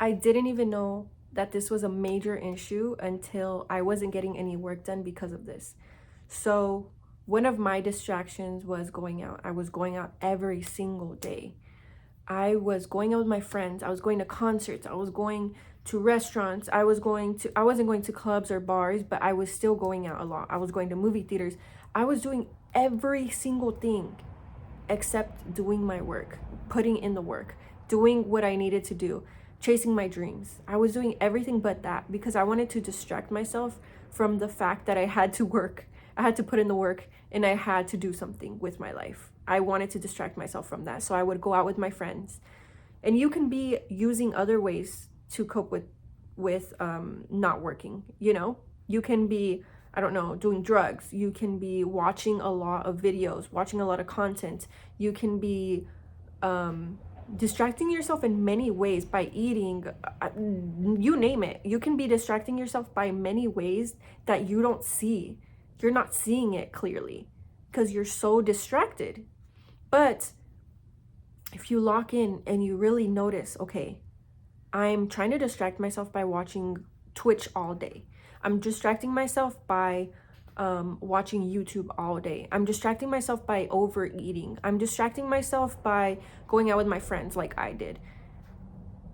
I didn't even know that this was a major issue until I wasn't getting any work done because of this. So one of my distractions was going out. I was going out every single day. I was going out with my friends. I was going to concerts. I was going to restaurants. I wasn't going to clubs or bars, but I was still going out a lot. I was going to movie theaters. I was doing every single thing except doing my work, putting in the work, doing what I needed to do, chasing my dreams. I was doing everything but that because I wanted to distract myself from the fact that I had to work. I had to put in the work and I had to do something with my life. I wanted to distract myself from that. So I would go out with my friends. And you can be using other ways to cope with not working, you know? You can be, I don't know, doing drugs. You can be watching a lot of videos, watching a lot of content. You can be distracting yourself in many ways by eating, you name it. You can be distracting yourself by many ways that you don't see. You're not seeing it clearly because you're so distracted. But if you lock in and you really notice, okay, I'm trying to distract myself by watching Twitch all day. I'm distracting myself by watching YouTube all day. I'm distracting myself by overeating. I'm distracting myself by going out with my friends like I did.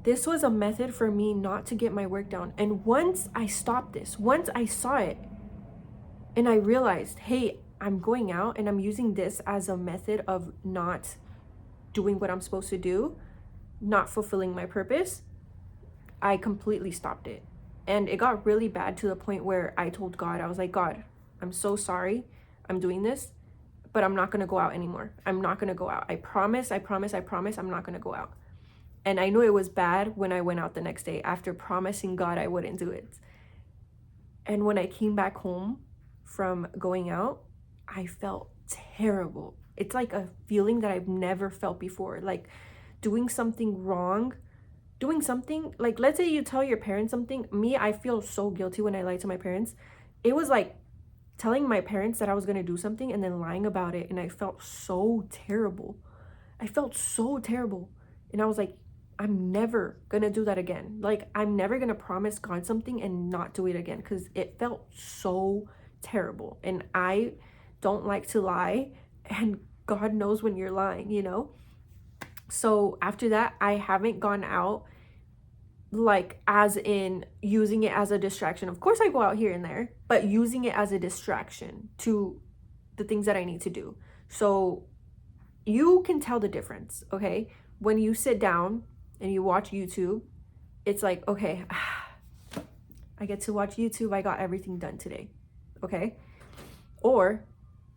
This was a method for me not to get my work done. And once I stopped this, once I saw it and I realized, hey, I'm going out and I'm using this as a method of not doing what I'm supposed to do, not fulfilling my purpose, I completely stopped it. And it got really bad to the point where I told God, I was like, God, I'm so sorry I'm doing this, but I'm not going to go out anymore. I'm not going to go out. I promise, I'm not going to go out. And I knew it was bad when I went out the next day after promising God I wouldn't do it. And when I came back home from going out, I felt terrible. It's like a feeling that I've never felt before. Like doing something wrong, doing something, like let's say you tell your parents something. Me, I feel so guilty when I lie to my parents. It was like telling my parents that I was going to do something and then lying about it. And I felt so terrible. I felt so terrible. And I was like, I'm never going to do that again. Like, I'm never going to promise God something and not do it again because it felt so terrible. And I don't like to lie. And God knows when you're lying, you know? So after that, I haven't gone out like as in using it as a distraction. Of course I go out here and there, but using it as a distraction to the things that I need to do. So you can tell the difference, okay? When you sit down and you watch YouTube, it's like, okay, I get to watch YouTube. I got everything done today, okay? Or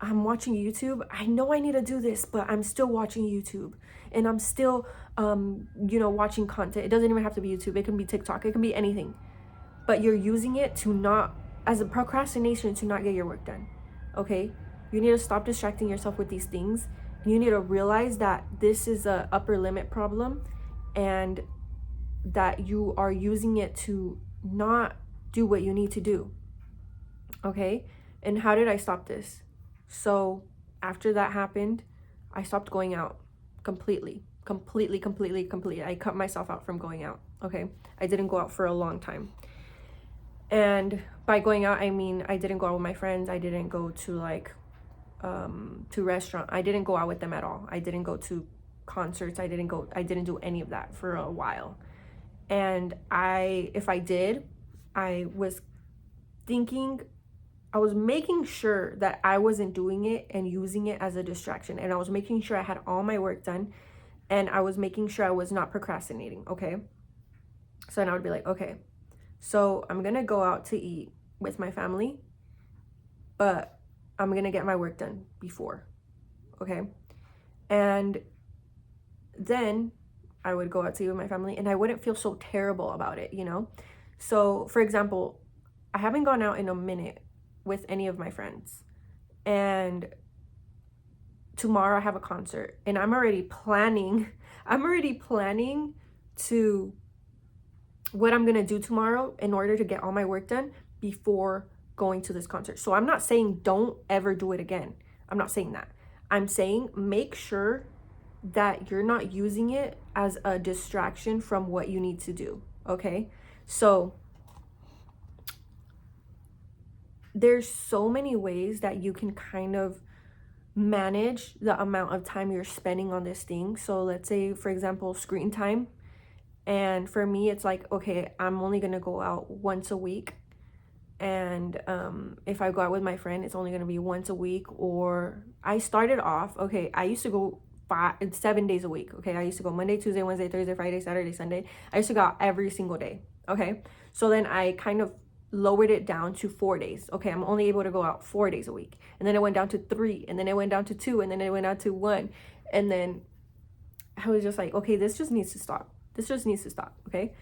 I'm watching YouTube. I know I need to do this, but I'm still watching YouTube and I'm still, watching content. It doesn't even have to be YouTube. It can be TikTok. It can be anything, but you're using it to not, as a procrastination, to not get your work done. Okay. You need to stop distracting yourself with these things. You need to realize that this is a upper limit problem and that you are using it to not do what you need to do. Okay. And how did I stop this? So after that happened, I stopped going out completely. I cut myself out from going out. Okay. I didn't go out for a long time. And by going out, I mean, I didn't go out with my friends. I didn't go to to restaurant. I didn't go out with them at all. I didn't go to concerts. I didn't do any of that for a while. And if I did, I was making sure that I wasn't doing it and using it as a distraction. And I was making sure I had all my work done. And I was making sure I was not procrastinating, okay? So then I would be like, okay, so I'm going to go out to eat with my family, but I'm going to get my work done before, okay? And then I would go out to eat with my family and I wouldn't feel so terrible about it, you know? So, for example, I haven't gone out in a minute with any of my friends. And tomorrow I have a concert and I'm already planning to what I'm going to do tomorrow in order to get all my work done before going to this concert. So I'm not saying don't ever do it again. I'm not saying that. I'm saying make sure that you're not using it as a distraction from what you need to do. Okay, so there's so many ways that you can kind of manage the amount of time you're spending on this thing. So let's say, for example, screen time. And for me, it's like, okay, I'm only gonna go out once a week. And if I go out with my friend, it's only gonna be once a week. Or I started off, okay, I used to go 7 days a week. Okay, I used to go Monday, Tuesday, Wednesday, Thursday, Friday, Saturday, Sunday. I used to go out every single day. Okay, so then I kind of lowered it down to 4 days. Okay, I'm only able to go out 4 days a week. And then it went down to 3, and then it went down to 2, and then it went down to 1. And then I was just like, okay, this just needs to stop. This just needs to stop. Okay,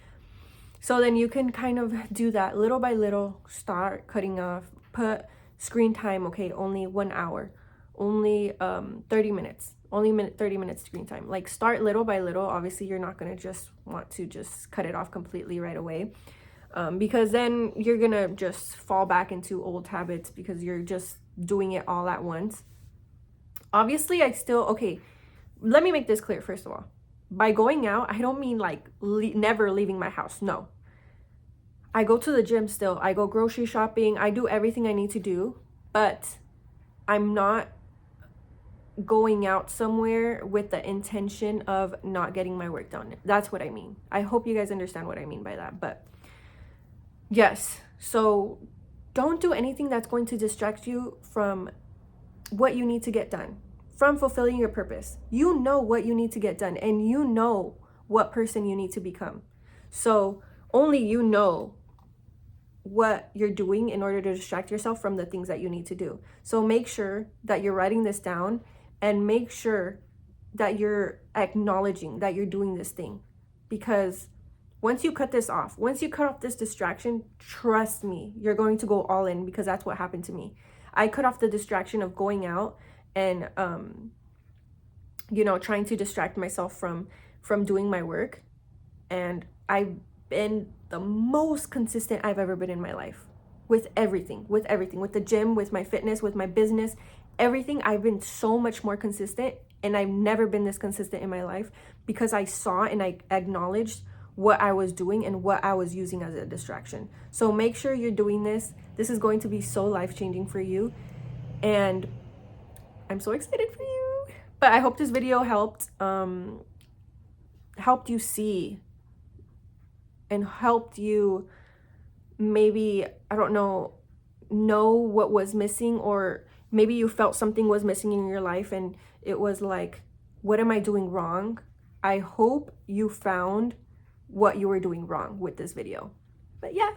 so then you can kind of do that little by little. Start cutting off, put screen time, okay, only 1 hour, only 30 minutes, only 30 minutes screen time. Like, start little by little. Obviously, you're not going to just want to just cut it off completely right away, because then you're going to just fall back into old habits because you're just doing it all at once. Obviously, okay, let me make this clear first of all. By going out, I don't mean like never leaving my house. No. I go to the gym still. I go grocery shopping. I do everything I need to do, but I'm not going out somewhere with the intention of not getting my work done. That's what I mean. I hope you guys understand what I mean by that. But yes, so don't do anything that's going to distract you from what you need to get done, from fulfilling your purpose. You know what you need to get done, and you know what person you need to become. So only you know what you're doing in order to distract yourself from the things that you need to do. So make sure that you're writing this down, and make sure that you're acknowledging that you're doing this thing. Because once you cut this off, once you cut off this distraction, trust me, you're going to go all in, because that's what happened to me. I cut off the distraction of going out and trying to distract myself from doing my work, and I've been the most consistent I've ever been in my life with everything, with the gym, with my fitness, with my business, everything. I've been so much more consistent, and I've never been this consistent in my life, because I saw and I acknowledged what I was doing and what I was using as a distraction. So make sure you're doing this. This is going to be so life-changing for you, and I'm so excited for you. But I hope this video helped you see, and helped you maybe, I don't know what was missing, or maybe you felt something was missing in your life and it was like, what am I doing wrong? I hope you found what you were doing wrong with this video. But yeah,